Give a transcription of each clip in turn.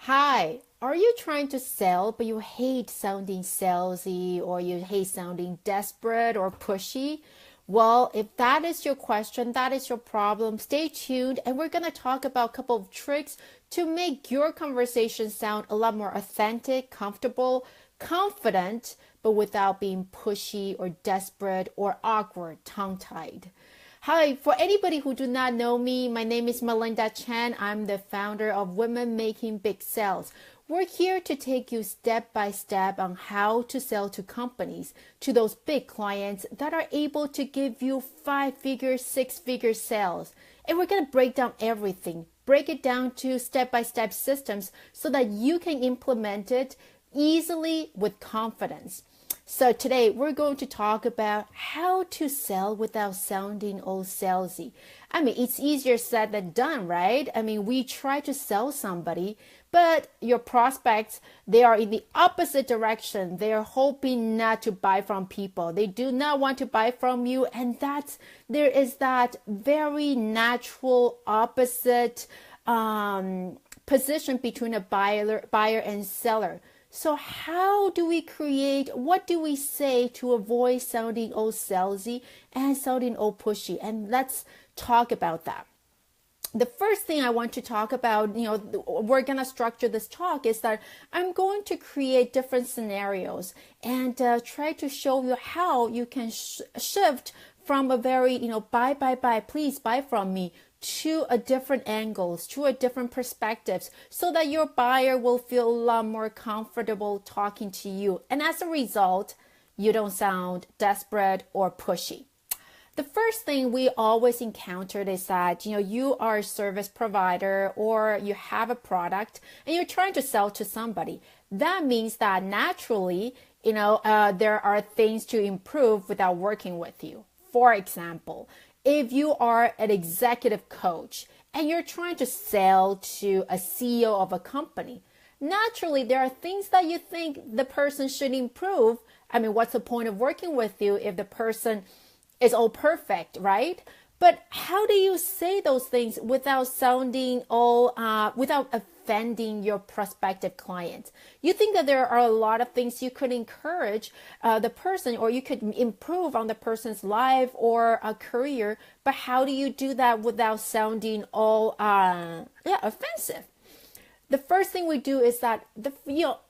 Hi, are you trying to sell, but you hate sounding salesy or you hate sounding desperate or pushy? Well, if that is your question, that is your problem, stay tuned and we're going to talk about a couple of tricks to make your conversation sound a lot more authentic, comfortable, confident, but without being pushy or desperate or awkward, tongue-tied. Hi, for anybody who do not know me, my name is Melinda Chan. I'm the founder of Women Making Big Sales. We're here to take you step by step on how to sell to companies, to those big clients that are able to give you 5-figure, 6-figure sales. And we're going to break down everything, break it down to step-by-step systems so that you can implement it easily with confidence. So today we're going to talk about how to sell without sounding all salesy. I mean, it's easier said than done, right? I mean, we try to sell somebody, but your prospects, they are in the opposite direction. They are hoping not to buy from people. They do not want to buy from you. And there is that very natural opposite position between a buyer and seller. So how do we what do we say to avoid sounding all salesy and sounding all pushy? And let's talk about that. The first thing I want to talk about, we're going to structure this talk is that I'm going to create different scenarios and try to show you how you can shift from a very, buy, please buy from me to a different angles, to a different perspectives, so that your buyer will feel a lot more comfortable talking to you. And as a result, you don't sound desperate or pushy. The first thing we always encountered is that, you are a service provider or you have a product and you're trying to sell to somebody. That means that naturally, there are things to improve without working with you. For example, if you are an executive coach and you're trying to sell to a CEO of a company, naturally there are things that you think the person should improve. I mean, what's the point of working with you if the person is all perfect, right? But how do you say those things without without offending your prospective client? You think that there are a lot of things you could encourage the person, or you could improve on the person's life or a career, but how do you do that without sounding all offensive? The first thing we do is that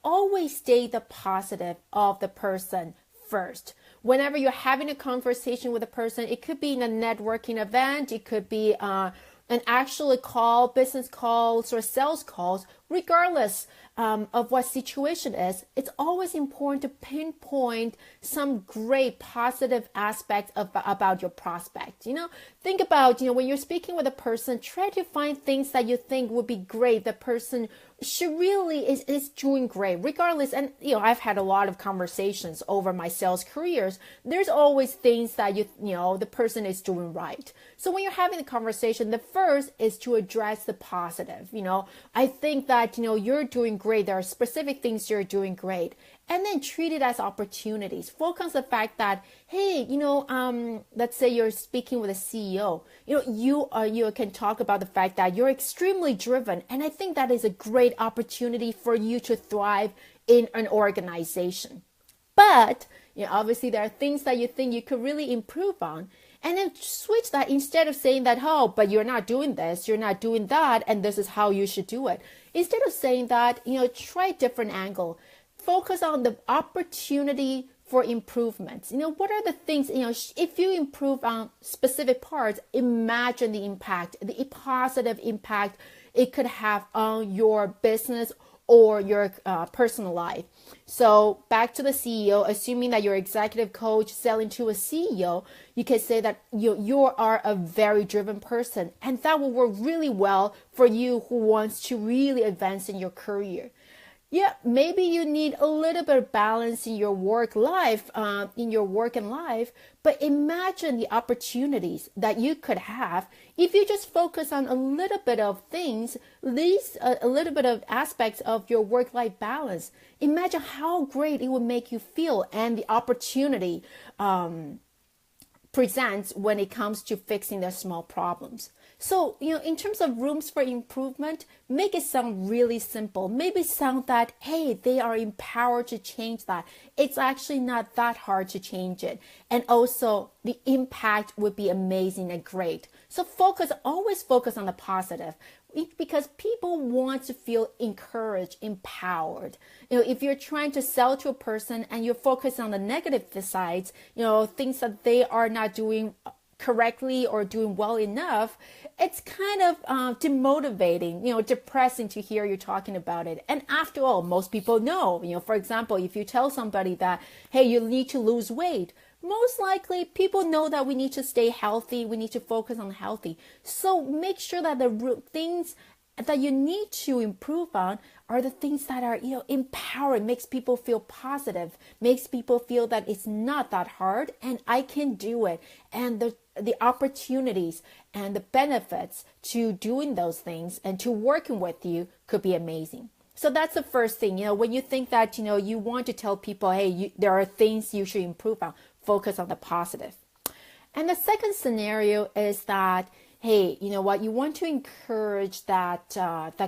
always state the positive of the person first. Whenever you're having a conversation with a person, it could be in a networking event, it could be an actual call, business calls or sales calls, regardless of what situation is, it's always important to pinpoint some great positive aspects about your prospect. Think about, when you're speaking with a person, try to find things that you think would be great. The person should really is doing great, regardless. And, I've had a lot of conversations over my sales careers. There's always things that the person is doing right. So when you're having a conversation, the first is to address the positive. I think that, you're doing great. There are specific things you're doing great. And then treat it as opportunities. Focus on the fact that, hey, let's say you're speaking with a CEO. You can talk about the fact that you're extremely driven. And I think that is a great opportunity for you to thrive in an organization. But, obviously there are things that you think you could really improve on. And then switch that instead of saying that, oh, but you're not doing this, you're not doing that, and this is how you should do it. Instead of saying that, try a different angle. Focus on the opportunity for improvements. What are the things, if you improve on specific parts, imagine the impact, the positive impact it could have on your business or your personal life. So back to the CEO, assuming that you're executive coach selling to a CEO, you can say that you are a very driven person, and that will work really well for you who wants to really advance in your career. Yeah, maybe you need a little bit of balance in your work life, but imagine the opportunities that you could have if you just focus on a little bit of things, these a little bit of aspects of your work-life balance. Imagine how great it would make you feel and the opportunity presents when it comes to fixing their small problems. So, in terms of rooms for improvement, make it sound really simple. Maybe sound that, hey, they are empowered to change that. It's actually not that hard to change it. And also, the impact would be amazing and great. So always focus on the positive, because people want to feel encouraged, empowered. If you're trying to sell to a person and you're focused on the negative sides, things that they are not doing correctly or doing well enough, it's kind of demotivating, depressing to hear you talking about it. And after all, most people know, for example, if you tell somebody that, hey, you need to lose weight, most likely people know that we need to stay healthy. We need to focus on healthy. So make sure that the things that you need to improve on are the things that are, empowering, makes people feel positive, makes people feel that it's not that hard and I can do it. And the opportunities and the benefits to doing those things and to working with you could be amazing. So that's the first thing, when you think that, you want to tell people, hey, there are things you should improve on, focus on the positive. And the second scenario is that, hey, you know what? You want to encourage that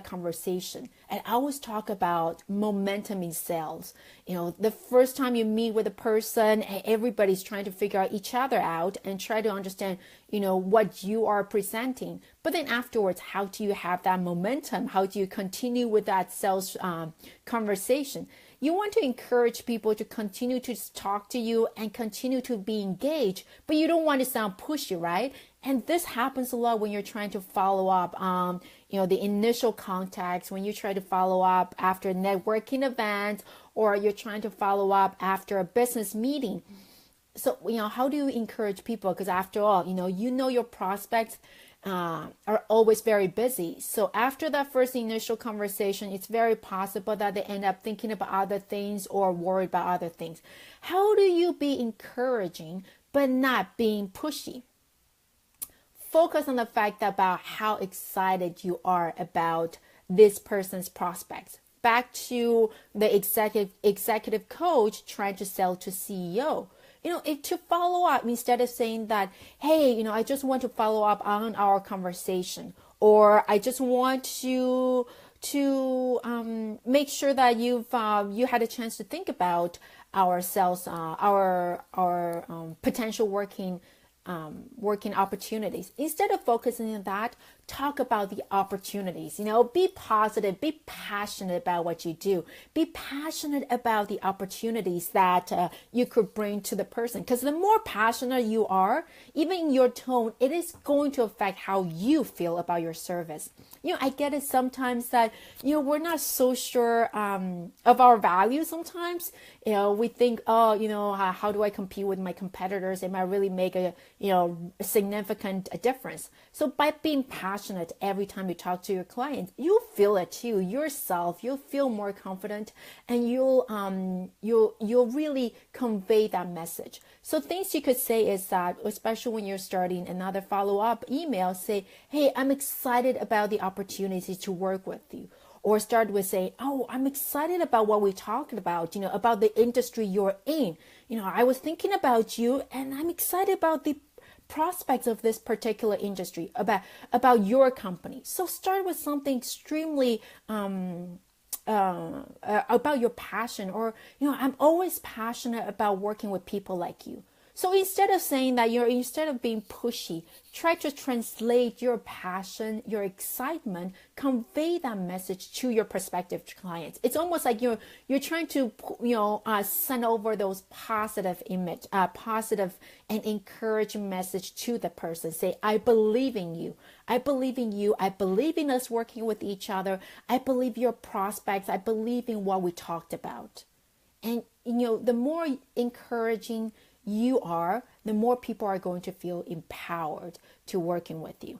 conversation. And I always talk about momentum in sales. The first time you meet with a person, everybody's trying to figure out each other out and try to understand, what you are presenting. But then afterwards, how do you have that momentum? How do you continue with that sales conversation? You want to encourage people to continue to talk to you and continue to be engaged, but you don't want to sound pushy, right? And this happens a lot when you're trying to follow up, the initial contacts, when you try to follow up after a networking event, or you're trying to follow up after a business meeting. So, how do you encourage people? Because after all, your prospects are always very busy. So after that first initial conversation, it's very possible that they end up thinking about other things or worried about other things. How do you be encouraging but not being pushy? Focus on the fact about how excited you are about this person's prospects. Back to the executive coach trying to sell to CEO. To follow up, instead of saying that, hey, I just want to follow up on our conversation, or I just want to make sure that you had a chance to think about our sales, our potential working opportunities. Instead of focusing on that, talk about the opportunities. Be positive, be passionate about what you do. Be passionate about the opportunities that you could bring to the person. Because the more passionate you are, even in your tone, it is going to affect how you feel about your service. I get it sometimes that, we're not so sure of our value sometimes. We think, how do I compete with my competitors? Am I really make a significant difference? So by being passionate every time you talk to your clients, you'll feel it too yourself. You'll feel more confident, and you'll really convey that message. So things you could say is that, especially when you're starting another follow-up email, say, hey, I'm excited about the opportunity to work with you. Or start with saying, oh, I'm excited about what we talked about, about the industry you're in. I was thinking about you, and I'm excited about the prospects of this particular industry, about your company. So start with something extremely about your passion, or I'm always passionate about working with people like you. So instead of saying that, instead of being pushy, try to translate your passion, your excitement, convey that message to your prospective clients. It's almost like you're trying to send over those positive and encouraging message to the person. Say, I believe in you. I believe in you. I believe in us working with each other. I believe your prospects. I believe in what we talked about. And the more encouraging you are, the more people are going to feel empowered to working with you.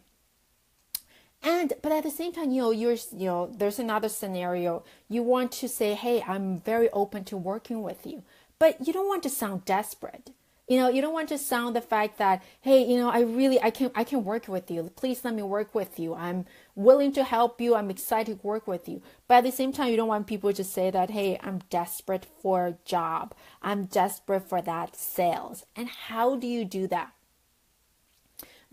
But at the same time, there's another scenario. You want to say, hey, I'm very open to working with you, but you don't want to sound desperate. You don't want to sound the fact that, hey, I can work with you. Please let me work with you. I'm willing to help you. I'm excited to work with you. But at the same time, you don't want people to say that, hey, I'm desperate for a job. I'm desperate for that sales. And how do you do that?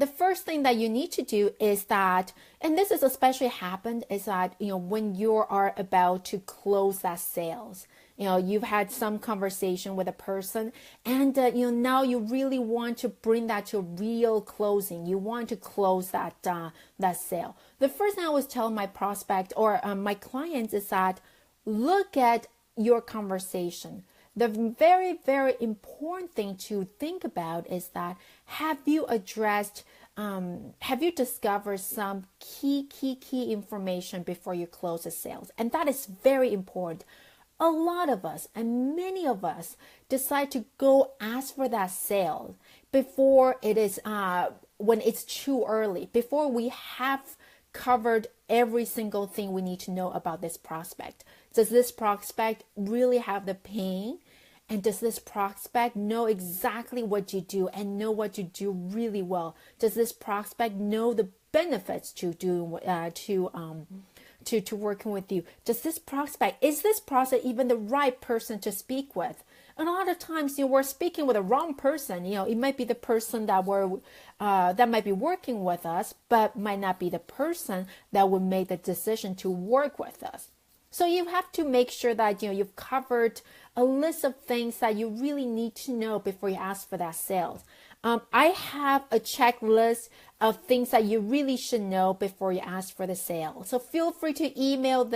the first thing that you need to do is that, and this is especially happened, is that, when you are about to close that sales, you've had some conversation with a person, and now you really want to bring that to real closing. You want to close that sale. The first thing I always tell my prospect or my clients is that look at your conversation. The very, very important thing to think about is that have you discovered some key information before you close the sales? And that is very important. A lot of us, and many of us, decide to go ask for that sale before it is, when it's too early, before we have covered every single thing we need to know about this prospect. Does this prospect really have the pain? And does this prospect know exactly what you do and know what you do really well? Does this prospect know the benefits to working with you? Is this prospect even the right person to speak with? And a lot of times, we're speaking with the wrong person. It might be the person that that might be working with us, but might not be the person that would make the decision to work with us. So you have to make sure that you've covered a list of things that you really need to know before you ask for that sales. I have a checklist of things that you really should know before you ask for the sale. So feel free to email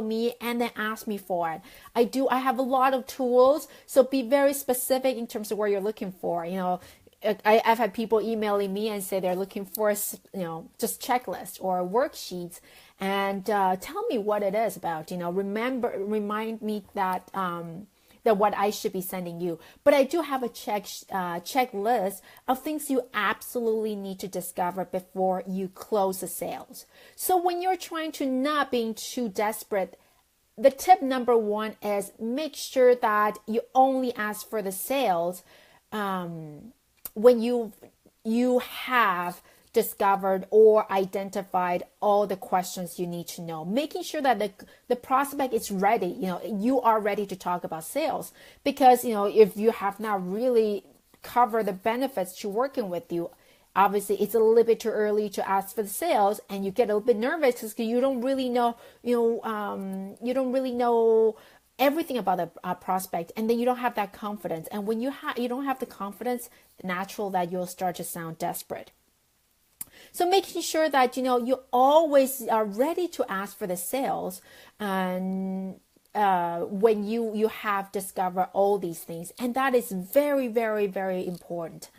me, and then ask me for it. I have a lot of tools, so be very specific in terms of what you're looking for. I've had people emailing me and say they're looking for, just checklists or worksheets, and tell me what it is about. Remind me that what I should be sending you. But I do have a checklist of things you absolutely need to discover before you close the sales. So when you're trying to not being too desperate, the tip number one is make sure that you only ask for the sales when you have discovered or identified all the questions you need to know, making sure that the prospect is ready. You are ready to talk about sales, because if you have not really covered the benefits to working with you, obviously it's a little bit too early to ask for the sales, and you get a little bit nervous because you don't really know everything about the prospect, and then you don't have that confidence. And when you don't have the confidence, natural that you'll start to sound desperate. So making sure that you always are ready to ask for the sales, and when you have discovered all these things, and that is very, very, very important.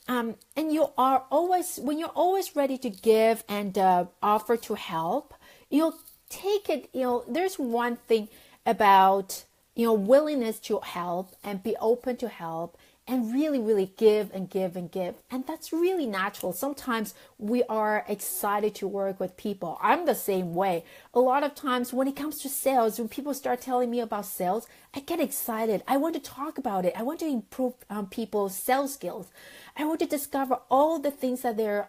And when you're always ready to give and offer to help, you'll take it. There's one thing about willingness to help and be open to help, and really, really give and give and give. And that's really natural. Sometimes we are excited to work with people. I'm the same way. A lot of times when it comes to sales, when people start telling me about sales, I get excited. I want to talk about it. I want to improve people's sales skills. I want to discover all the things that they're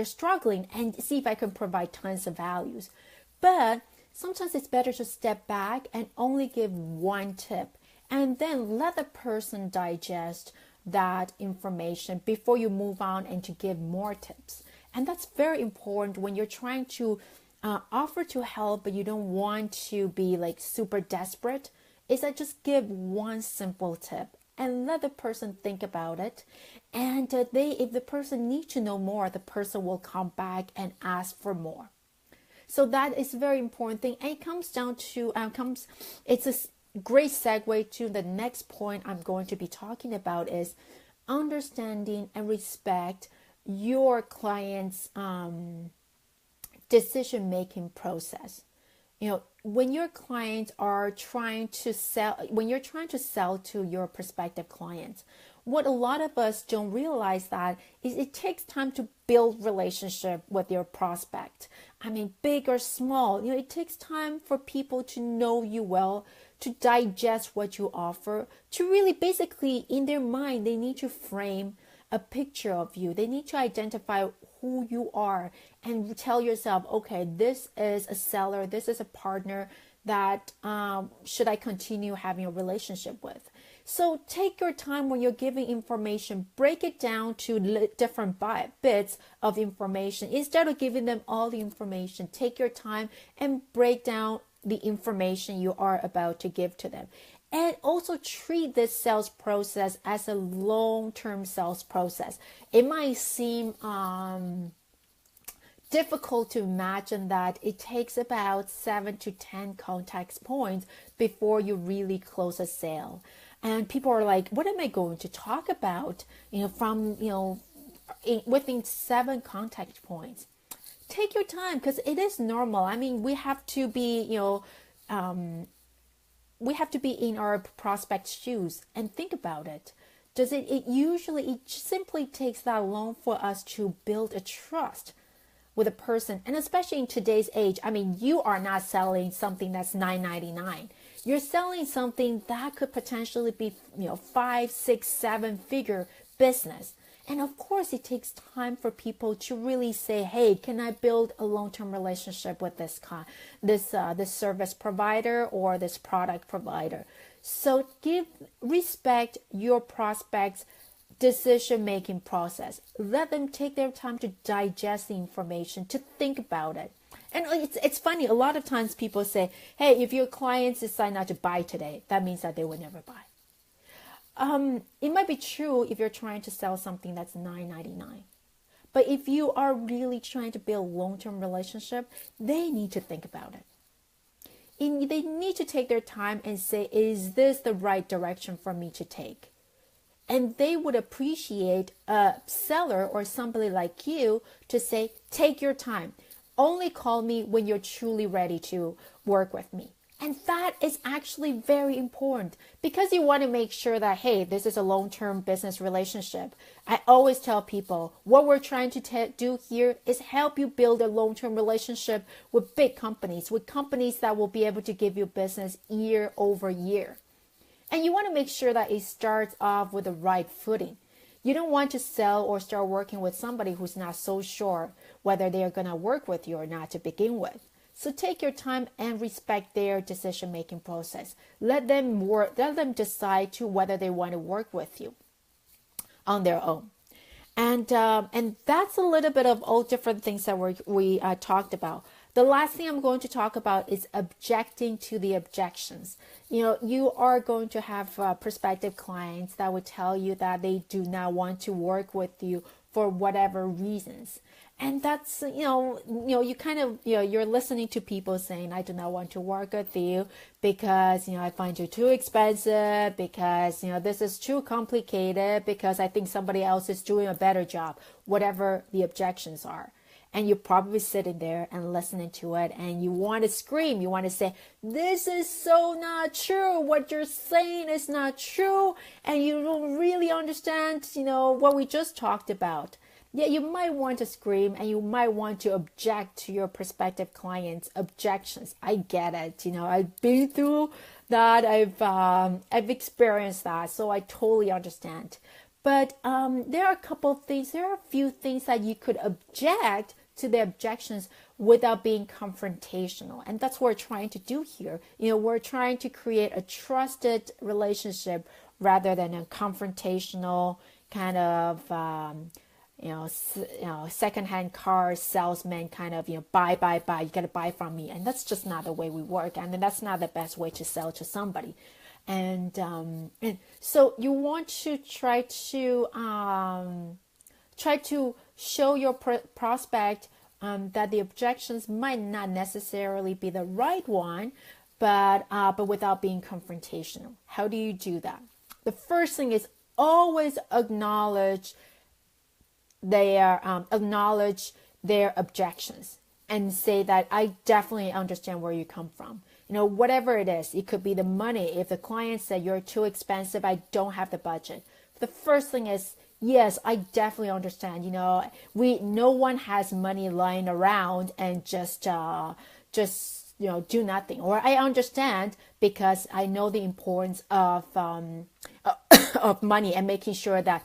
struggling, and see if I can provide tons of values. But sometimes it's better to step back and only give one tip, and then let the person digest that information before you move on and to give more tips. And that's very important when you're trying to offer to help, but you don't want to be like super desperate, is that just give one simple tip and let the person think about it. And if the person needs to know more, the person will come back and ask for more. So that is a very important thing. And it comes down to, it's a great segue to the next point I'm going to be talking about, is understanding and respect your client's decision-making process. When your clients are trying to sell, when you're trying to sell to your prospective clients, what a lot of us don't realize that is it takes time to build relationship with your prospect. I mean, big or small, it takes time for people to know you well, to digest what you offer, to really basically in their mind, they need to frame a picture of you. They need to identify who you are and tell yourself, okay, this is a seller, this is a partner that should I continue having a relationship with. So take your time when you're giving information, break it down to different bits of information. Instead of giving them all the information, take your time and break down the information you are about to give to them. And also treat this sales process as a long-term sales process. It might seem difficult to imagine that it takes about 7 to 10 contact points before you really close a sale. And people are like, what am I going to talk about? Within 7 contact points. Take your time, because it is normal. I mean, we have to be, we have to be in our prospect's shoes and think about it. It simply takes that long for us to build a trust with a person. And especially in today's age, I mean, you are not selling something that's $9.99. You're selling something that could potentially be, 5, 6, 7 figure business. And of course, it takes time for people to really say, hey, can I build a long-term relationship with this service provider or this product provider? So respect your prospects' decision-making process. Let them take their time to digest the information, to think about it. And it's funny, a lot of times people say, hey, if your clients decide not to buy today, that means that they will never buy. It might be true if you're trying to sell something that's $9.99. But if you are really trying to build a long-term relationship, they need to think about it. They need to take their time and say, is this the right direction for me to take? And they would appreciate a seller or somebody like you to say, take your time. Only call me when you're truly ready to work with me. And that is actually very important, because you want to make sure that, hey, this is a long-term business relationship. I always tell people what we're trying to do here is help you build a long-term relationship with big companies, with companies that will be able to give you business year over year. And you want to make sure that it starts off with the right footing. You don't want to sell or start working with somebody who's not so sure whether they are going to work with you or not to begin with. So take your time and respect their decision-making process. Let them decide to whether they want to work with you on their own. And that's a little bit of all different things that we talked about. The last thing I'm going to talk about is objecting to the objections. You are going to have prospective clients that would tell you that they do not want to work with you for whatever reasons. And that's, you kind of, you're listening to people saying, I do not want to work with you because, I find you too expensive, because, this is too complicated, because I think somebody else is doing a better job, whatever the objections are. And you're probably sitting there and listening to it, and you want to scream. You want to say, this is so not true. What you're saying is not true. And you don't really understand, what we just talked about. Yeah, you might want to scream, and you might want to object to your prospective clients' objections. I get it. I've been through that. I've experienced that, so I totally understand. But there are a few things that you could object to the objections without being confrontational. And that's what we're trying to do here. We're trying to create a trusted relationship rather than a confrontational kind of, secondhand car salesman kind of, buy, you got to buy from me. And that's just not the way we work. And that's not the best way to sell to somebody. And so you want to try to show your prospect that the objections might not necessarily be the right one, but without being confrontational. How do you do that? The first thing is always acknowledge their objections and say that I definitely understand where you come from. Whatever it is, it could be the money. If the client said you're too expensive, I don't have the budget. The first thing is, yes, I definitely understand. No one has money lying around and just do nothing. Or I understand because I know the importance of of money and making sure that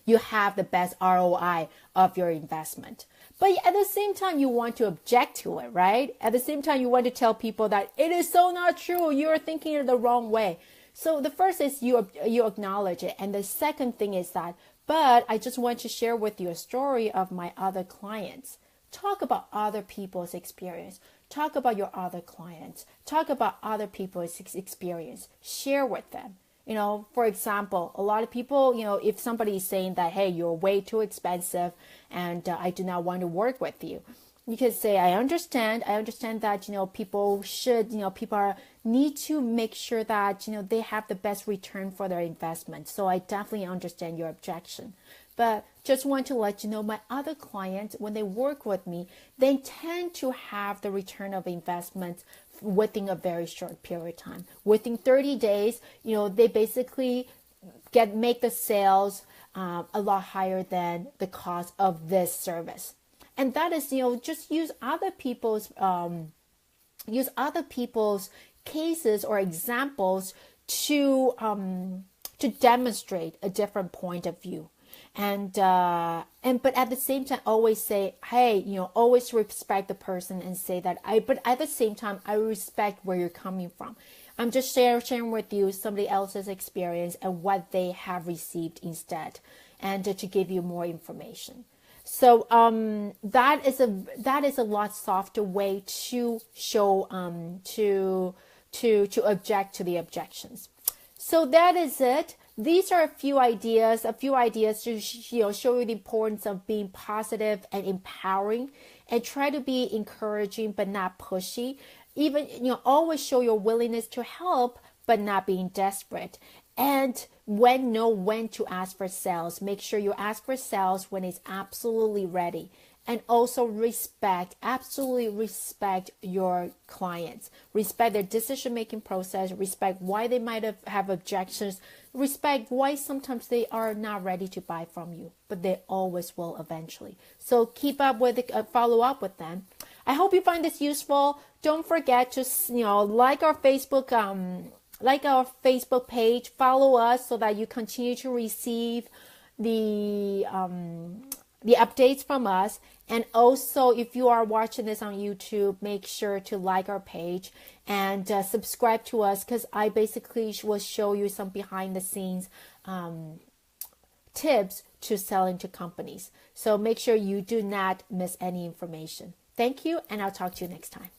you have the best ROI of your investment. But at the same time, you want to object to it, right? At the same time, you want to tell people that it is so not true. You're thinking it the wrong way. So the first is you acknowledge it. And the second thing is that, but I just want to share with you a story of my other clients. Talk about other people's experience. Talk about your other clients. Talk about other people's experience. Share with them. For example, a lot of people, if somebody is saying that, hey, you're way too expensive and I do not want to work with you. You can say, I understand that, people should, need to make sure that, they have the best return for their investment. So I definitely understand your objection. But just want to let you know, my other clients, when they work with me, they tend to have the return of investment within a very short period of time. Within 30 days, they basically make the sales a lot higher than the cost of this service. And that is, just use other people's cases or examples to demonstrate a different point of view. But at the same time, always say, hey, always respect the person and say that but at the same time, I respect where you're coming from. I'm just sharing with you somebody else's experience and what they have received instead, and to give you more information. So that is a lot softer way to show to object to the objections. So that is it. These are a few ideas to show you the importance of being positive and empowering, and try to be encouraging but not pushy. Even always show your willingness to help but not being desperate. And when to ask for sales. Make sure you ask for sales when it's absolutely ready. And also absolutely respect your clients. Respect their decision-making process. Respect why they might have objections. Respect why sometimes they are not ready to buy from you, but they always will eventually. So keep up with it, follow up with them. I hope you find this useful. Don't forget to like our Facebook page, follow us so that you continue to receive the updates from us. And also, if you are watching this on YouTube, make sure to like our page and subscribe to us, because I basically will show you some behind the scenes tips to selling to companies. So make sure you do not miss any information. Thank you, and I'll talk to you next time.